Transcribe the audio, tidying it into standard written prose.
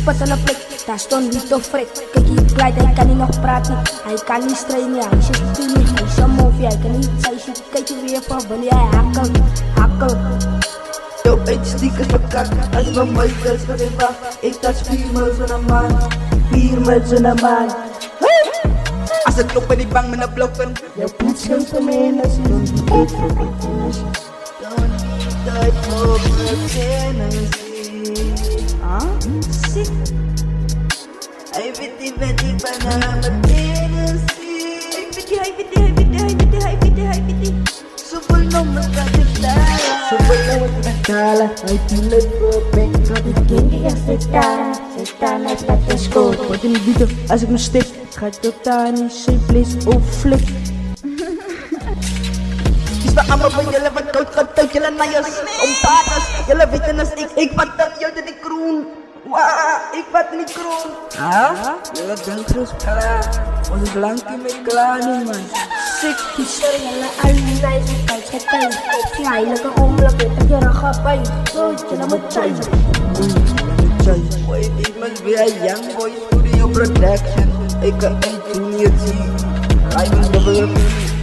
Spat aan 'n plek, daar staan Vito Fred. Kyk hier klein, hy kan nie nog praat nie. Hy kan nie strei nie, hy sê toe nie. Hy sê mofie, hy kan nie sy sê kyk jy weer van wil jy hakkel. Jou uitstiek is bekak, as my muis is vir die wag. Ek tas 4 mils in 'n maand, 4 mils in 'n maand. As ek loop by die bank met 'n blokken, jou poets gaan vir my en as jy don't eat for Tennessee. Don't eat for Tennessee. Sick. Hy weet die Panama Tennessee. Hy weet die. Subol no magkakitala. Ay pilit ko, pekka. Hindi ka setan ay patasko. Wat in die video, as ek nog stik, gaat jou tani, sy vlees of flik. Is ba ama ba julle wat koud gaat julle na jou ompatas. Julle weet en as ek vat dat jou dit die kroon. Waa, ek vat nie kroon. Julle dink soos klaar. Ons is lang nie meer klaar nie man. Sick, kisar yalla alina is kal chetai. Fly like a omla ke tera khapai. So jana machai. Boy, it must be a young boy studio production. Ek 'n junior G. I will never